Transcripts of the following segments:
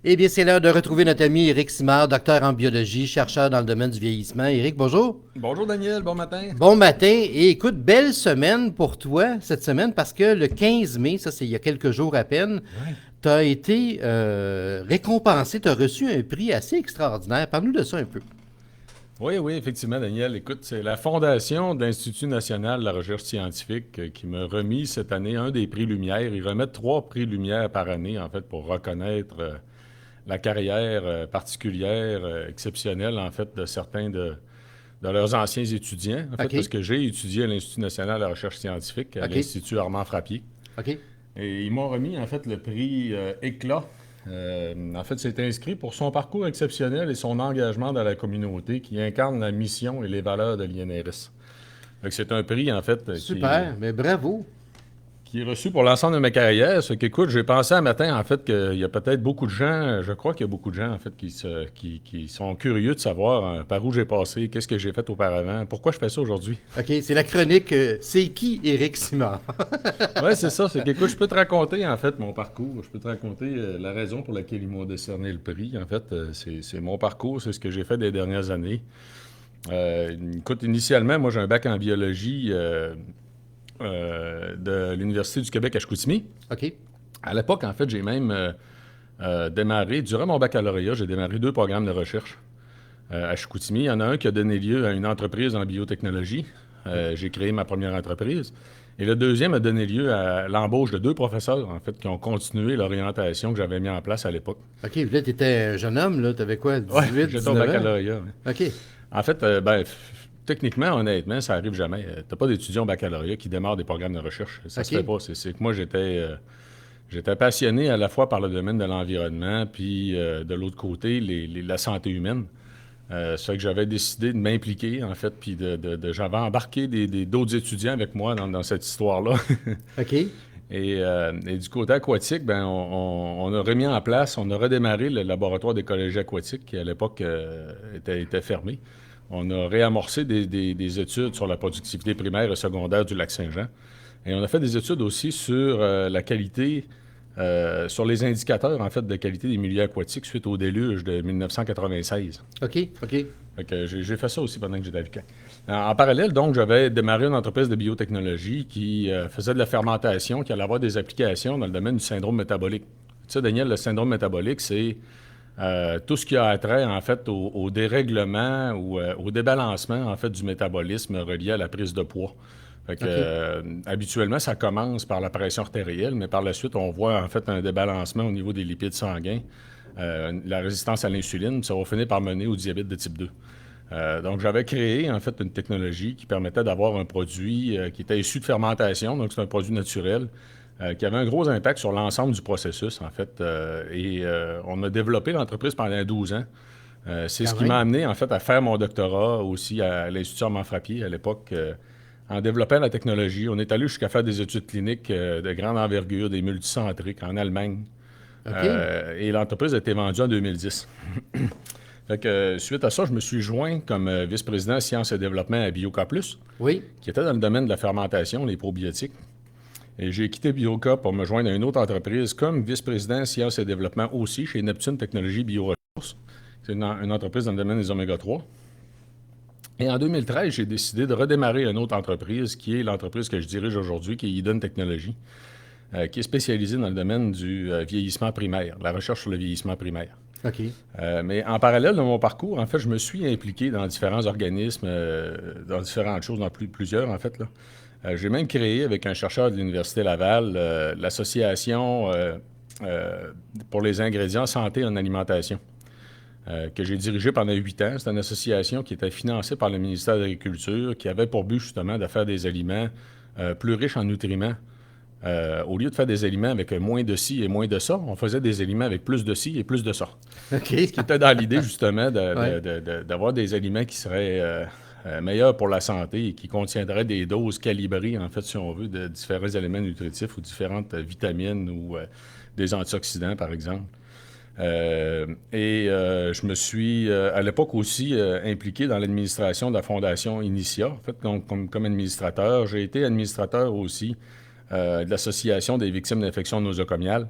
Eh bien, c'est l'heure de retrouver notre ami Éric Simard, docteur en biologie, chercheur dans le domaine du vieillissement. Éric, bonjour. Bonjour Daniel, bon matin. Bon matin. Et écoute, belle semaine pour toi cette semaine parce que le 15 mai, ça c'est il y a quelques jours à peine, Ouais. tu as été récompensé, tu as reçu un prix assez extraordinaire. Parle-nous de ça un peu. Oui, oui, effectivement, Daniel. Écoute, c'est la Fondation de l'Institut national de la recherche scientifique qui m'a remis cette année un des prix Lumière. Ils remettent 3 prix Lumière par année, en fait, pour reconnaître la carrière particulière, exceptionnelle, en fait, de certains de leurs anciens étudiants. En fait, OK, parce que j'ai étudié à l'Institut national de la recherche scientifique, à OK, l'Institut Armand Frappier. OK. Et ils m'ont remis, en fait, le prix Éclat. En fait, c'est inscrit pour son parcours exceptionnel et son engagement dans la communauté qui incarne la mission et les valeurs de l'INRS. Fait que c'est un prix, en fait, Super, mais bravo. qui est reçu pour l'ensemble de ma carrière. Ce qu'écoute, j'ai pensé un matin, en fait, qu'il y a peut-être beaucoup de gens, je crois qu'il y a beaucoup de gens, en fait, qui sont curieux de savoir par où j'ai passé, qu'est-ce que j'ai fait auparavant, pourquoi je fais ça aujourd'hui. OK, c'est la chronique C'est qui Éric Simard? Ouais, c'est ça. C'est qu'écoute, je peux te raconter, en fait, mon parcours. Je peux te raconter la raison pour laquelle ils m'ont décerné le prix. En fait, c'est mon parcours, c'est ce que j'ai fait des dernières années. Écoute, initialement, moi, j'ai un bac en biologie de l'Université du Québec à Chicoutimi. OK, À l'époque, en fait, j'ai même démarré, durant mon baccalauréat, j'ai démarré 2 programmes de recherche à Chicoutimi. Il y en a un qui a donné lieu à une entreprise en biotechnologie. J'ai créé ma première entreprise. Et le deuxième a donné lieu à l'embauche de 2 professeurs, en fait, qui ont continué l'orientation que j'avais mis en place à l'époque. OK, là, tu étais un jeune homme, là, tu avais quoi, Ouais, 18, j'étais au 19 ans? baccalauréat. Ouais. OK, En fait, techniquement, honnêtement, ça arrive jamais. T'as pas d'étudiants au baccalauréat qui démarrent des programmes de recherche. Ça se fait OK, pas. C'est que moi, j'étais passionné à la fois par le domaine de l'environnement, puis de l'autre côté, la santé humaine. Ça fait que j'avais décidé de m'impliquer, en fait, puis j'avais embarqué d'autres étudiants avec moi dans cette histoire-là. OK. Et du côté aquatique, ben, on a remis en place, on a redémarré le laboratoire d'écologie aquatique qui, à l'époque, était fermé. On a réamorcé des études sur la productivité primaire et secondaire du lac Saint-Jean. Et on a fait des études aussi sur la qualité, sur les indicateurs, en fait, de qualité des milieux aquatiques suite au déluge de 1996. OK, OK. Fait que j'ai fait ça aussi pendant que j'étais à l'UQAM. En parallèle, donc, j'avais démarré une entreprise de biotechnologie qui faisait de la fermentation, qui allait avoir des applications dans le domaine du syndrome métabolique. Tu sais, Daniel, le syndrome métabolique, c'est tout ce qui a trait, en fait, au dérèglement ou au débalancement, en fait, du métabolisme relié à la prise de poids. Fait que, OK. habituellement, ça commence par la pression artérielle, mais par la suite, on voit, en fait, un débalancement au niveau des lipides sanguins, la résistance à l'insuline, ça va finir par mener au diabète de type 2. Donc, j'avais créé, en fait, une technologie qui permettait d'avoir un produit qui était issu de fermentation, donc c'est un produit naturel, qui avait un gros impact sur l'ensemble du processus, en fait. On a développé l'entreprise pendant 12 ans. C'est ce Quand qui m'a même. amené, en fait, à faire mon doctorat aussi à l'Institut Armand Frappier à l'époque. En développant la technologie, on est allé jusqu'à faire des études cliniques de grande envergure, des multicentriques en Allemagne. OK. Et l'entreprise a été vendue en 2010. Fait que, suite à ça, je me suis joint comme vice-président sciences et développement à Bioca Plus, Oui. qui était dans le domaine de la fermentation, les probiotiques. Et j'ai quitté Bioca pour me joindre à une autre entreprise comme vice-président sciences et développement aussi chez Neptune Technologies Bioressources. C'est une entreprise dans le domaine des oméga-3. Et en 2013, j'ai décidé de redémarrer une autre entreprise qui est l'entreprise que je dirige aujourd'hui, qui est Eden Technologies, qui est spécialisée dans le domaine du vieillissement primaire, la recherche sur le vieillissement primaire. OK. Mais en parallèle de mon parcours, en fait, je me suis impliqué dans différents organismes, dans différentes choses, dans plusieurs, en fait. Là. J'ai même créé, avec un chercheur de l'Université Laval, l'Association pour les ingrédients santé en alimentation, que j'ai dirigée pendant 8 ans. C'est une association qui était financée par le ministère de l'Agriculture, qui avait pour but, justement, de faire des aliments plus riches en nutriments. Au lieu de faire des aliments avec moins de ci et moins de ça, on faisait des aliments avec plus de ci et plus de ça. Ce qui OK. était dans l'idée, justement, Ouais. d'avoir des aliments qui seraient meilleurs pour la santé et qui contiendraient des doses calibrées, en fait, si on veut, de différents éléments nutritifs ou différentes vitamines ou des antioxydants, par exemple. Je me suis, à l'époque aussi, impliqué dans l'administration de la Fondation Initia. En fait, donc, comme administrateur, j'ai été administrateur aussi de l'Association des victimes d'infections nosocomiales.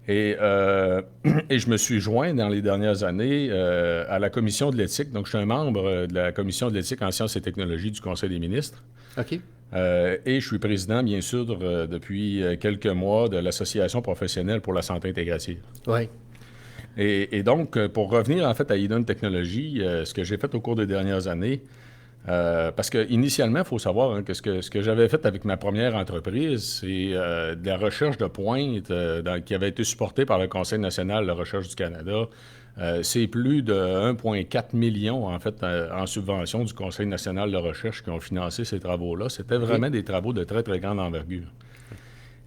Et je me suis joint dans les dernières années à la commission de l'éthique. Donc, je suis un membre de la commission de l'éthique en sciences et technologies du Conseil des ministres. OK. Et je suis président, bien sûr, depuis quelques mois de l'Association professionnelle pour la santé intégrative. Oui. Et donc, pour revenir en fait à Eden Technologies, ce que j'ai fait au cours des dernières années, parce qu'initialement, il faut savoir que ce que j'avais fait avec ma première entreprise, c'est de la recherche de pointe qui avait été supportée par le Conseil national de la recherche du Canada. C'est plus de 1,4 million, en fait, en subvention du Conseil national de recherche qui ont financé ces travaux-là. C'était vraiment des travaux de très, très grande envergure.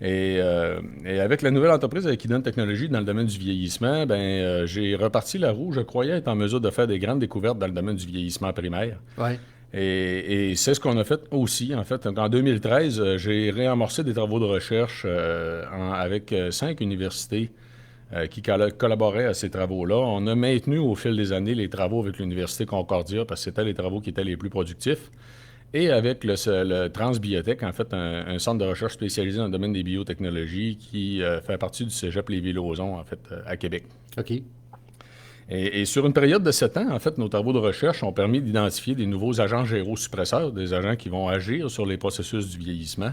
Et avec la nouvelle entreprise avec Eden Technologies dans le domaine du vieillissement, j'ai reparti la roue. Je croyais être en mesure de faire des grandes découvertes dans le domaine du vieillissement primaire. Ouais. Et c'est ce qu'on a fait aussi, en fait. Donc, en 2013, j'ai réamorcé des travaux de recherche avec 5 universités qui collaboraient à ces travaux-là. On a maintenu au fil des années les travaux avec l'Université Concordia parce que c'était les travaux qui étaient les plus productifs. Et avec le Transbiotech, en fait, un centre de recherche spécialisé dans le domaine des biotechnologies qui fait partie du cégep Lévis-Lauzon, en fait, à Québec. OK. Et sur une période de 7 ans, en fait, nos travaux de recherche ont permis d'identifier des nouveaux agents gérosuppresseurs, des agents qui vont agir sur les processus du vieillissement.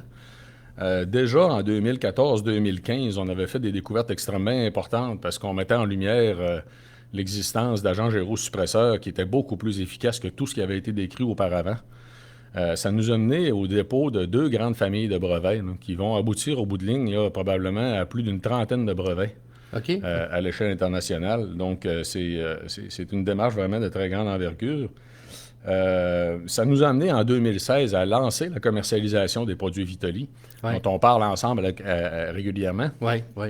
Déjà en 2014-2015, on avait fait des découvertes extrêmement importantes parce qu'on mettait en lumière l'existence d'agents gérosuppresseurs qui étaient beaucoup plus efficaces que tout ce qui avait été décrit auparavant. Ça nous a mené au dépôt de 2 grandes familles de brevets là, qui vont aboutir au bout de ligne là, probablement à plus d'une trentaine de brevets. OK. À l'échelle internationale. Donc, c'est une démarche vraiment de très grande envergure. Ça nous a amené en 2016 à lancer la commercialisation des produits Vitali, dont on parle ensemble régulièrement. Oui, oui.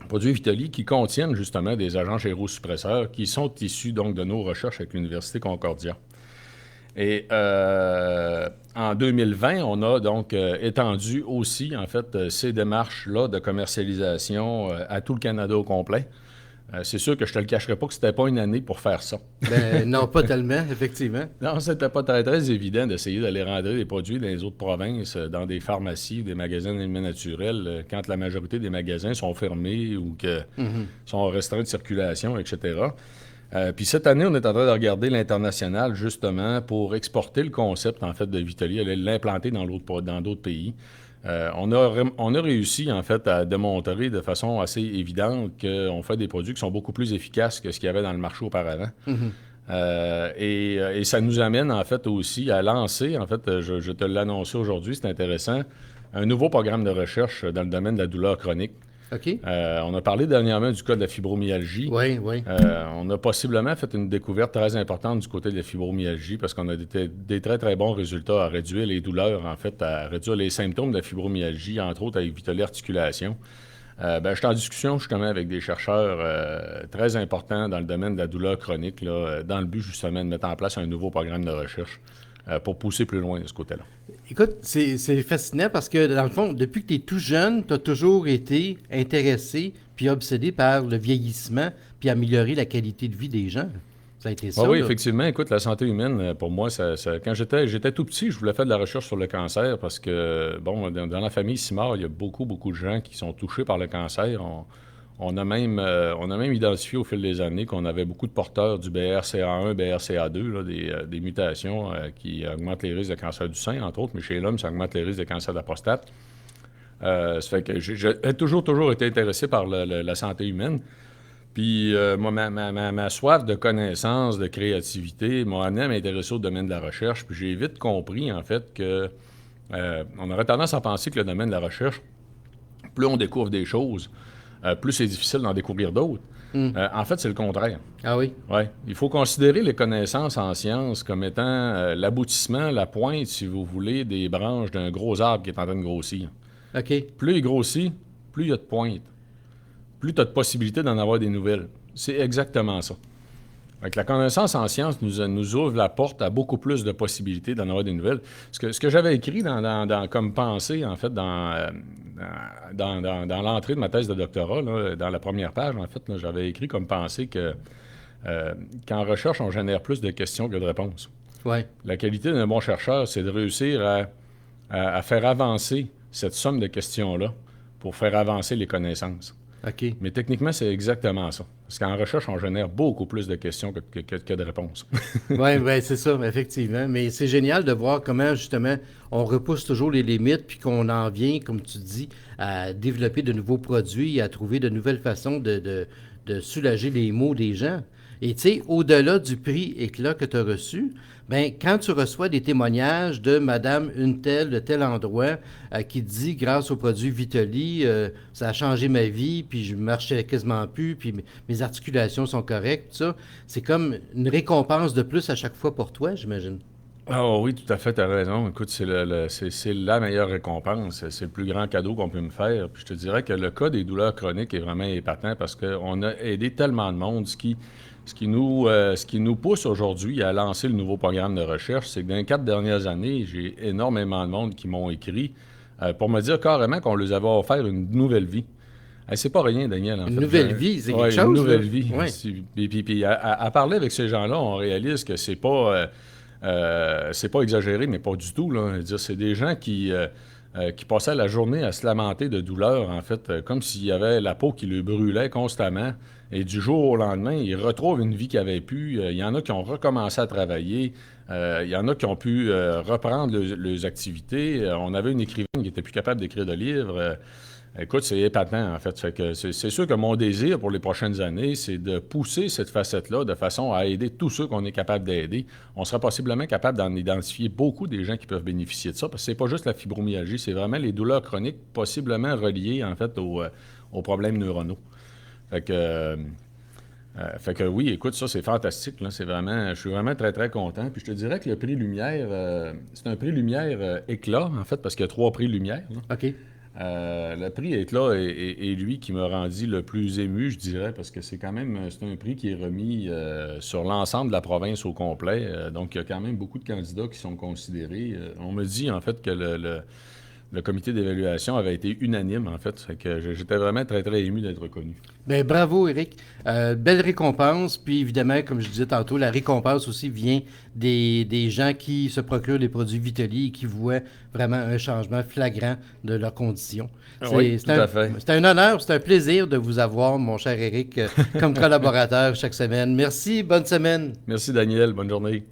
Produits Vitali qui contiennent justement des agents gérosuppresseurs qui sont issus donc de nos recherches avec l'Université Concordia. Et en 2020, on a donc étendu aussi, en fait, ces démarches-là de commercialisation à tout le Canada au complet. C'est sûr que je te le cacherai pas que c'était pas une année pour faire ça. Non, pas tellement, effectivement. Non, c'était pas très, très évident d'essayer d'aller rentrer des produits dans les autres provinces, dans des pharmacies ou des magasins d'aliments naturels, quand la majorité des magasins sont fermés ou que sont restreints de circulation, etc. Puis cette année, on est en train de regarder l'international justement pour exporter le concept en fait de Vitali, aller l'implanter dans d'autres pays. On a réussi en fait à démontrer de façon assez évidente qu'on fait des produits qui sont beaucoup plus efficaces que ce qu'il y avait dans le marché auparavant. Et ça nous amène en fait aussi à lancer, en fait, je te l'annonçais aujourd'hui, c'est intéressant, un nouveau programme de recherche dans le domaine de la douleur chronique. OK. On a parlé dernièrement du cas de la fibromyalgie. Oui, oui. On a possiblement fait une découverte très importante du côté de la fibromyalgie parce qu'on a des très, très bons résultats à réduire les douleurs, en fait, à réduire les symptômes de la fibromyalgie, entre autres avec Vitali Articulation. Je suis en discussion justement avec des chercheurs très importants dans le domaine de la douleur chronique, là, dans le but justement de mettre en place un nouveau programme de recherche pour pousser plus loin de ce côté-là. Écoute, c'est fascinant parce que, dans le fond, depuis que tu es tout jeune, tu as toujours été intéressé puis obsédé par le vieillissement puis améliorer la qualité de vie des gens. Ça a été ça. Oui, là. effectivement. Écoute, la santé humaine, pour moi, quand j'étais tout petit, je voulais faire de la recherche sur le cancer parce que, bon, dans la famille Simard, il y a beaucoup, beaucoup de gens qui sont touchés par le cancer. On a même identifié au fil des années qu'on avait beaucoup de porteurs du BRCA1, BRCA2, là, des mutations qui augmentent les risques de cancer du sein, entre autres, mais chez l'homme, ça augmente les risques de cancer de la prostate. Ça fait que j'ai toujours été intéressé par la santé humaine. Puis, moi, ma soif de connaissance, de créativité m'a amené à m'intéresser au domaine de la recherche. Puis, j'ai vite compris, en fait, que on aurait tendance à penser que le domaine de la recherche, plus on découvre des choses, plus c'est difficile d'en découvrir d'autres. En fait, c'est le contraire. Ah oui? Ouais. Il faut considérer les connaissances en sciences comme étant l'aboutissement, la pointe, si vous voulez, des branches d'un gros arbre qui est en train de grossir. OK. Plus il grossit, plus il y a de pointes. Plus tu as de possibilités d'en avoir des nouvelles. C'est exactement ça. Avec la connaissance en sciences nous ouvre la porte à beaucoup plus de possibilités d'en avoir des nouvelles. Ce que j'avais écrit comme pensée, en fait, dans l'entrée de ma thèse de doctorat, là, dans la première page, en fait, là, j'avais écrit comme pensée que qu'en recherche, on génère plus de questions que de réponses. Ouais. La qualité d'un bon chercheur, c'est de réussir à faire avancer cette somme de questions-là pour faire avancer les connaissances. OK. Mais techniquement, c'est exactement ça. Parce qu'en recherche, on génère beaucoup plus de questions que de réponses. Oui, ouais, c'est ça, effectivement. Mais c'est génial de voir comment, justement, on repousse toujours les limites, puis qu'on en vient, comme tu dis, à développer de nouveaux produits, à trouver de nouvelles façons de soulager les maux des gens. Et tu sais, au-delà du prix éclat que tu as reçu, ben, quand tu reçois des témoignages de Madame une telle de tel endroit qui dit grâce au produit Vitali, ça a changé ma vie, puis je marchais quasiment plus, puis mes articulations sont correctes, tout ça, c'est comme une récompense de plus à chaque fois pour toi, j'imagine. Ah oui, tout à fait, tu as raison. Écoute, c'est la meilleure récompense. C'est le plus grand cadeau qu'on peut me faire. Puis je te dirais que le cas des douleurs chroniques est vraiment épatant parce qu'on a aidé tellement de monde. Ce qui nous pousse aujourd'hui à lancer le nouveau programme de recherche, c'est que dans les 4 dernières années, j'ai énormément de monde qui m'ont écrit pour me dire carrément qu'on leur avait offert une nouvelle vie. C'est pas rien, Daniel, en Une fait. nouvelle vie, c'est quelque Ouais, une chose, là. nouvelle vie. Ouais. Puis à parler avec ces gens-là, on réalise que c'est pas exagéré, mais pas du tout, là. Je veux dire, c'est des gens qui passaient la journée à se lamenter de douleur, en fait, comme s'il y avait la peau qui le brûlait constamment. Et du jour au lendemain, ils retrouvent une vie qu'ils avaient pu. Il y en a qui ont recommencé à travailler. Il y en a qui ont pu reprendre leurs activités. On avait une écrivaine qui était plus capable d'écrire de livres. Écoute, c'est épatant, en fait. Fait que c'est sûr que mon désir pour les prochaines années, c'est de pousser cette facette-là de façon à aider tous ceux qu'on est capable d'aider. On sera possiblement capable d'en identifier beaucoup des gens qui peuvent bénéficier de ça, parce que c'est pas juste la fibromyalgie, c'est vraiment les douleurs chroniques possiblement reliées, en fait, aux problèmes neuronaux. Fait que, oui, écoute, ça, c'est fantastique, là. C'est vraiment, je suis vraiment très, très content. Puis je te dirais que le prix Lumière, c'est un prix Lumière éclat, en fait, parce qu'il y a 3 prix Lumière, là. OK. Le prix Éclat est lui qui m'a rendu le plus ému, je dirais, parce que c'est un prix qui est remis sur l'ensemble de la province au complet. Donc, il y a quand même beaucoup de candidats qui sont considérés. On me dit, en fait, que le comité d'évaluation avait été unanime, en fait. Fait que j'étais vraiment très, très ému d'être reconnu. Ben, bravo, Eric. Belle récompense. Puis évidemment, comme je disais tantôt, la récompense aussi vient des gens qui se procurent les produits Vitali et qui voient vraiment un changement flagrant de leurs conditions. Oui, tout à fait. C'est un honneur, c'est un plaisir de vous avoir, mon cher Eric, comme collaborateur chaque semaine. Merci, bonne semaine. Merci, Daniel. Bonne journée.